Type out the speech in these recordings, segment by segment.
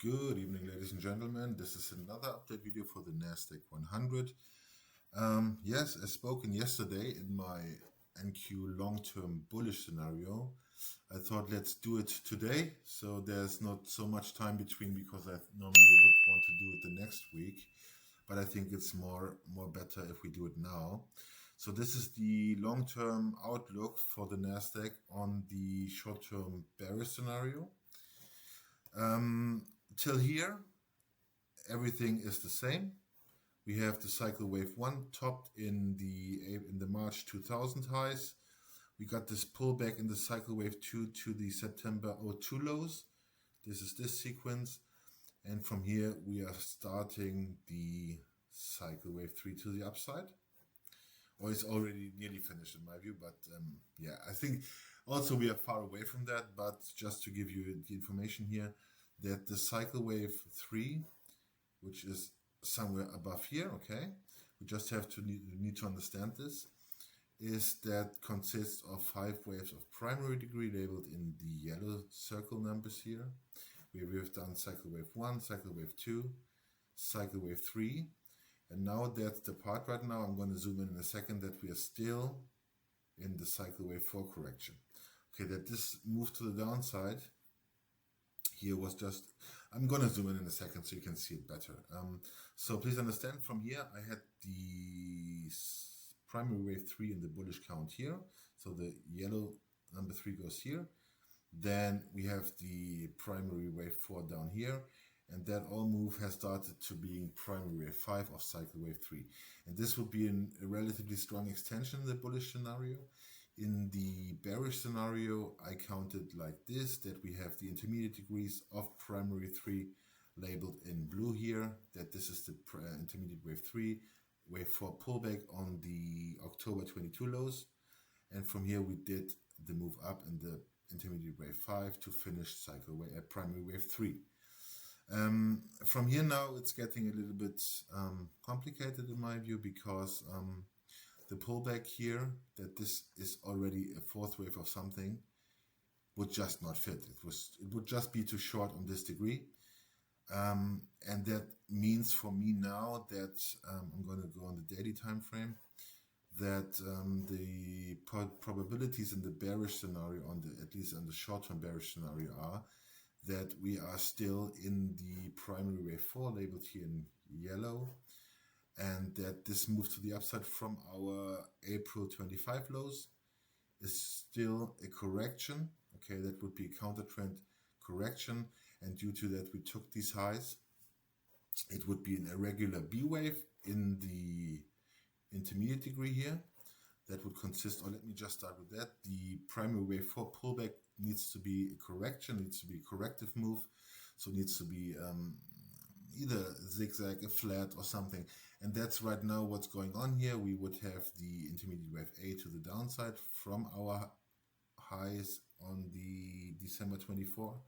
Good evening, ladies and gentlemen. This is another update video for the Nasdaq 100. Yes, as spoken yesterday in my NQ long-term bullish scenario, I thought let's do it today. So there's not so much time between because I normally would want to do it the next week. But I think it's more better if we do it now. So this is the long-term outlook for the Nasdaq on the short-term bearish scenario. Till here, everything is the same. We have the cycle wave 1 topped in the March 2000 highs. We got this pullback in the cycle wave 2 to the September 02 lows. This is this sequence. And from here, we are starting the cycle wave 3 to the upside. Or it's already nearly finished in my view. But yeah, I think also we are far away from that. But just to give you the information here, that the cycle wave 3, which is somewhere above here, okay, we just have to need to understand this, is that consists of 5 waves of primary degree labeled in the yellow circle numbers here. We have done cycle wave 1, cycle wave 2, cycle wave 3, and now that's the part right now. I'm going to zoom in a second that we are still in the cycle wave 4 correction. Okay, that this move to the downside here was just, I'm going to zoom in a second so you can see it better. So please understand, from here I had the primary wave 3 in the bullish count here. So the yellow number 3 goes here. Then we have the primary wave 4 down here. And that all move has started to being primary wave 5 of cycle wave 3. And this would be a relatively strong extension in the bullish scenario. In the bearish scenario, I counted like this, that we have the intermediate degrees of primary 3 labeled in blue here, that this is the intermediate wave 3, wave 4 pullback on the October 22 lows. And from here we did the move up in the intermediate wave 5 to finish cycle wave, primary wave 3. From here now it's getting a little bit complicated in my view, because the pullback here, that this is already a fourth wave of something, would just not fit. It would just be too short on this degree. And that means for me now that I'm going to go on the daily time frame, that the probabilities in the bearish scenario, at least on the short-term bearish scenario, are that we are still in the primary wave 4 labeled here in yellow, and that this move to the upside from our April 25 lows is still a correction. Okay, that would be a counter trend correction, and due to that we took these highs. It would be an irregular B wave in the intermediate degree here. That would consist, or let me just start with that. The primary wave 4 pullback needs to be a correction, needs to be a corrective move. So it needs to be either zigzag, a flat or something. And that's right now what's going on here. We would have the intermediate wave A to the downside from our highs on the December 24.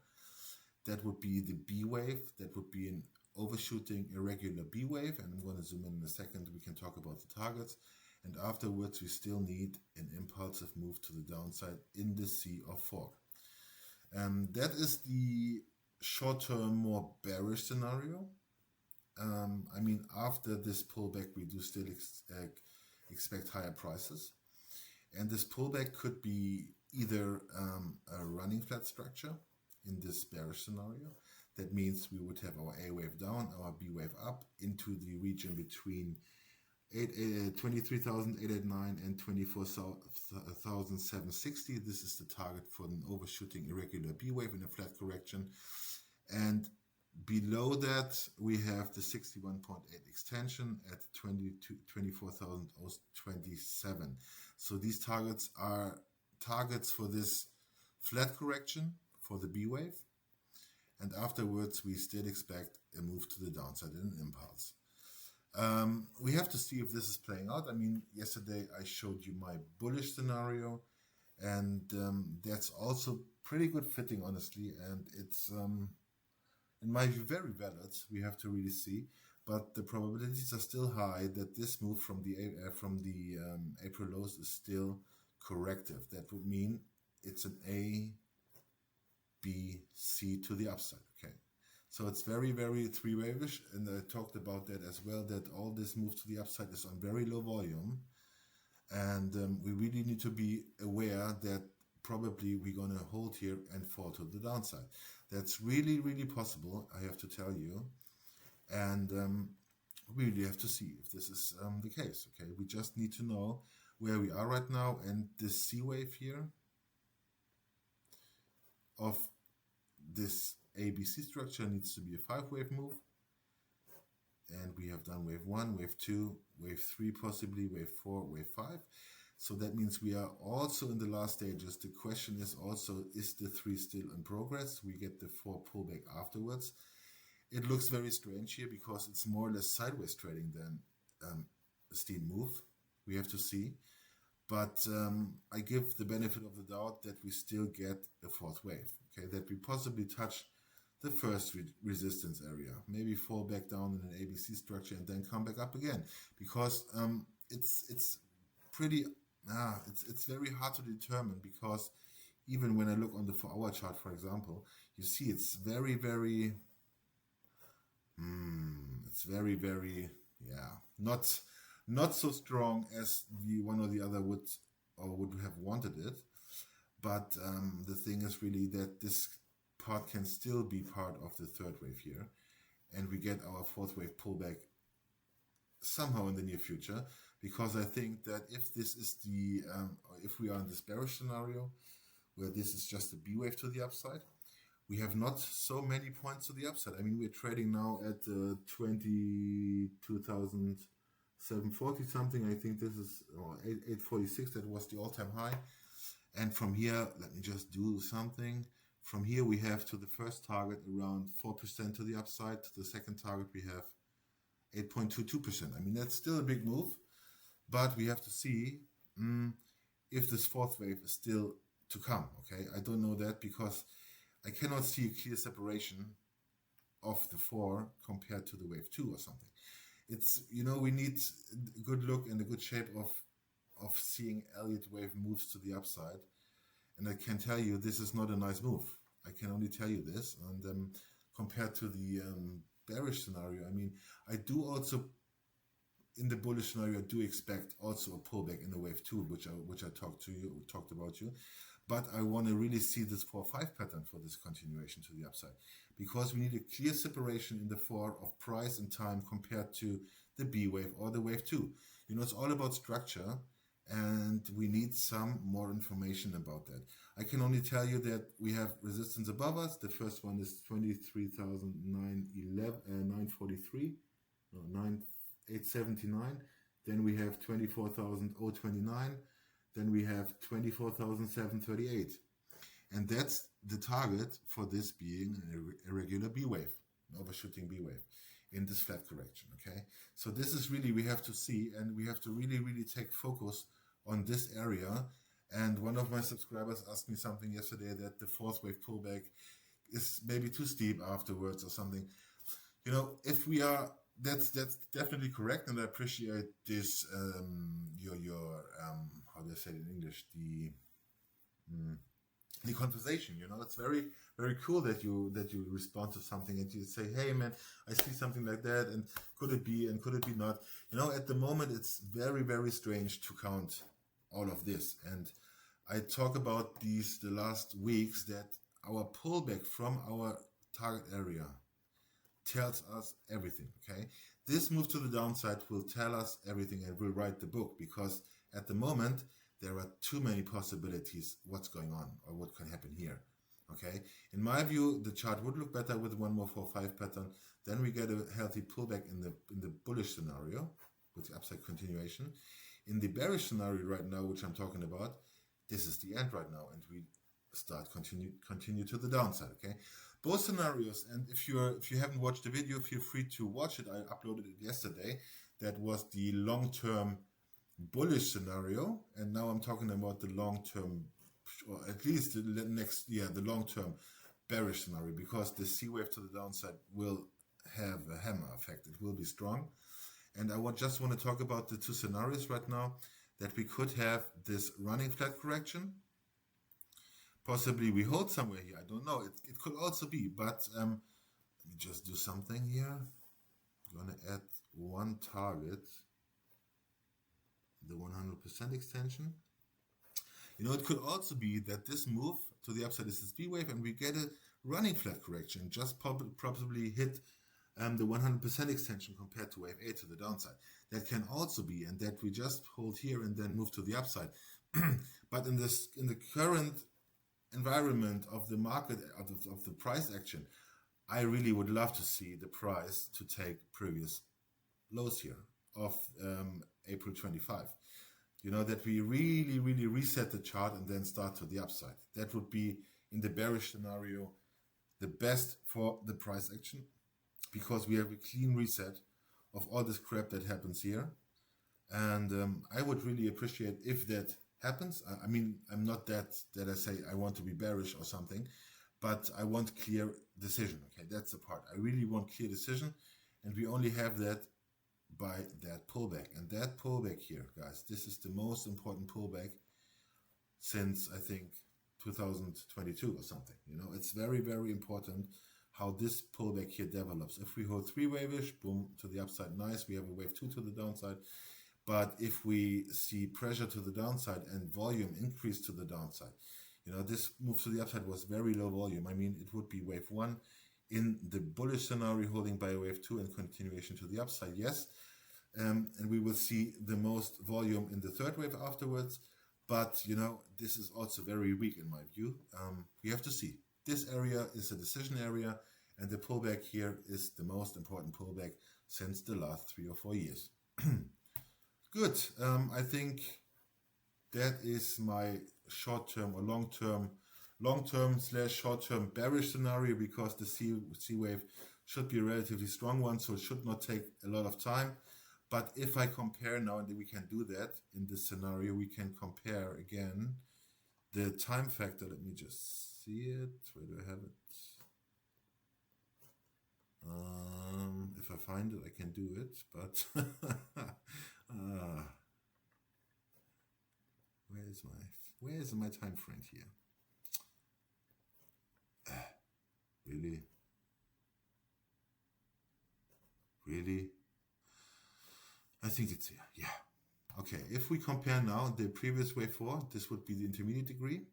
That would be the B wave. That would be an overshooting irregular B wave. And I'm going to zoom in a second. We can talk about the targets. And afterwards, we still need an impulsive move to the downside in the C of 4. That is the short-term, more bearish scenario. I mean, after this pullback, we do still expect higher prices. And this pullback could be either a running flat structure in this bearish scenario. That means we would have our A wave down, our B wave up into the region between 23,889 and 24,760. This is the target for an overshooting irregular B wave in a flat correction. And below that, we have the 61.8 extension at 24,027. So these targets are targets for this flat correction for the B wave. And afterwards, we still expect a move to the downside in an impulse. We have to see if this is playing out. I mean, yesterday I showed you my bullish scenario, and that's also pretty good fitting, honestly. And it's, in my view, very valid. We have to really see, but the probabilities are still high that this move from the April lows is still corrective. That would mean it's an A, B, C to the upside. Okay, So it's very, very three-wave-ish, and I talked about that as well, that all this move to the upside is on very low volume. And we really need to be aware that probably we're going to hold here and fall to the downside. That's really, really possible, I have to tell you. And we really have to see if this is the case, okay? We just need to know where we are right now, and this C wave here of this ABC structure needs to be a 5-wave move. And we have done wave 1, wave 2, wave 3 possibly, wave 4, wave 5. So that means we are also in the last stages. The question is also, is the 3 still in progress? We get the 4 pullback afterwards. It looks very strange here because it's more or less sideways trading than a steep move. We have to see. But I give the benefit of the doubt that we still get a 4th wave, okay? That we possibly touch the first resistance area, maybe fall back down in an ABC structure and then come back up again, because it's pretty it's very hard to determine, because even when I look on the 4-hour chart, for example, you see it's very not so strong as the one or the other would have wanted it. But the thing is really that this part can still be part of the 3rd wave here, and we get our 4th wave pullback somehow in the near future, because I think that if this is the if we are in this bearish scenario where this is just a B wave to the upside, we have not so many points to the upside. I mean, we're trading now at 22,740 something. I think this is 846. That was the all-time high. And from here, let me just do something. From here, we have to the first target around 4% to the upside. To the second target, we have 8.22%. I mean, that's still a big move, but we have to see if this 4th wave is still to come, okay? I don't know that, because I cannot see a clear separation of the 4 compared to the wave 2 or something. It's, you know, we need a good look and a good shape of seeing Elliot wave moves to the upside. And I can tell you, this is not a nice move. I can only tell you this. And compared to the bearish scenario, I mean, I do also, in the bullish scenario, I do expect also a pullback in the wave 2, which I talked about you. But I want to really see this 4-5 pattern for this continuation to the upside, because we need a clear separation in the 4 of price and time compared to the B wave or the wave 2. You know, it's all about structure, and we need some more information about that. I can only tell you that we have resistance above us. The first one is 879. Then we have 24,029. Then we have 24,738. And that's the target for this being a regular B wave, an overshooting B wave in this flat correction, okay? So this is really, we have to see, and we have to really, really take focus on this area. And one of my subscribers asked me something yesterday, that the 4th wave pullback is maybe too steep afterwards or something. You know, if we are, that's definitely correct, and I appreciate this, your how do I say it in English, the conversation. You know, it's very, very cool that you respond to something and you say, hey man, I see something like that, and could it be and could it be not? You know, at the moment it's very, very strange to count all of this, and I talk about the last weeks, that our pullback from our target area tells us everything, okay? This move to the downside will tell us everything, and will write the book, because at the moment there are too many possibilities what's going on or what can happen here, okay? In my view, the chart would look better with 1 more 4-5 pattern. Then we get a healthy pullback in the bullish scenario with the upside continuation. In the bearish scenario right now, which I'm talking about, this is the end right now, and we start continue to the downside, okay? Both scenarios, and if you haven't watched the video, feel free to watch it. I uploaded it yesterday. That was the long-term bullish scenario, and now I'm talking about the long-term, or at least the next year, the long-term bearish scenario, because the C wave to the downside will have a hammer effect. It will be strong. And I just want to talk about the 2 scenarios right now, that we could have this running flat correction. Possibly we hold somewhere here, I don't know. It could also be, but me just do something here. I'm gonna add one target, the 100% extension. You know, it could also be that this move to the upside is this B wave and we get a running flat correction, just probably hit the 100% extension compared to wave A to the downside. That can also be, and that we just hold here and then move to the upside. But in the current environment of the market, of the price action, I really would love to see the price to take previous lows here of April 25. You know, that we really reset the chart and then start to the upside. That would be, in the bearish scenario, the best for the price action, because we have a clean reset of all this crap that happens here. And I would really appreciate if that happens. I mean, I'm not that I say I want to be bearish or something, but I want clear decision. Okay, that's the part. I really want clear decision, and we only have that by that pullback. And that pullback here, guys, this is the most important pullback since, I think, 2022 or something. You know, it's very important how this pullback here develops. If we hold 3 wave-ish, boom, to the upside, nice. We have a wave 2 to the downside. But if we see pressure to the downside and volume increase to the downside, you know, this move to the upside was very low volume. I mean, it would be wave 1 in the bullish scenario, holding by wave 2 and continuation to the upside, yes. And we will see the most volume in the third wave afterwards. But, you know, this is also very weak in my view. We have to see. This area is a decision area, and the pullback here is the most important pullback since the last 3 or 4 years. Good. I think that is my short-term or long-term / short-term bearish scenario, because the C wave should be a relatively strong one, so it should not take a lot of time. But if I compare now, and we can do that in this scenario, we can compare again the time factor. Let me just see it. Where do I have it? If I find it, I can do it, but where is my time frame here? Really? I think it's here. Yeah. Okay. If we compare now the previous wave 4, this would be the intermediate degree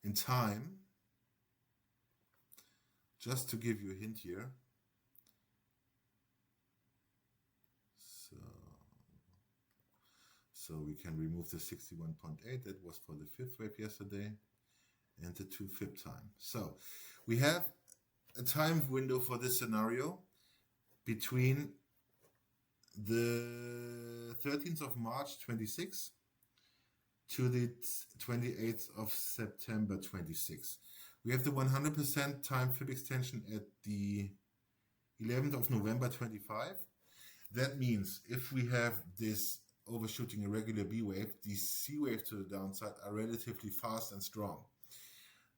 in time. Just to give you a hint here. So we can remove the 61.8, that was for the 5th wave yesterday, and the 2 fib time. So we have a time window for this scenario between the 13th of March 26 to the 28th of September 26. We have the 100% time fib extension at the 11th of November 25. That means if we have this overshooting irregular B wave, the C wave to the downside are relatively fast and strong.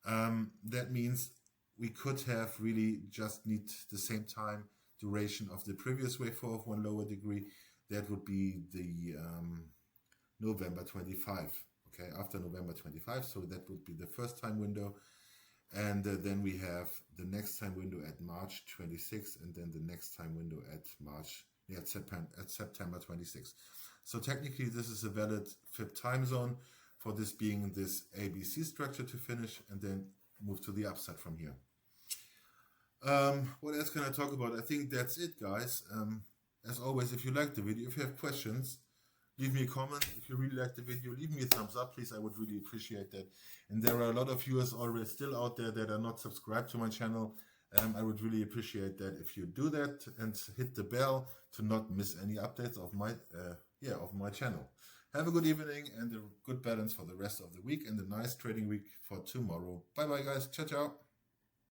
That means we could have really just need the same time duration of the previous wave 4 of 1 lower degree. That would be the November 25. Okay, after November 25, so that would be the first time window. And then we have the next time window at March 26, and then the next time window at September 26. So technically this is a valid fib time zone for this being this ABC structure to finish, and then move to the upside from here. What else can I talk about? I think that's it, guys. As always, if you like the video, if you have questions, leave me a comment. If you really like the video, leave me a thumbs up, please. I would really appreciate that. And there are a lot of viewers already still out there that are not subscribed to my channel. I would really appreciate that if you do that and hit the bell to not miss any updates of my channel. Have a good evening and a good balance for the rest of the week, and a nice trading week for tomorrow. Bye bye, guys. Ciao, ciao.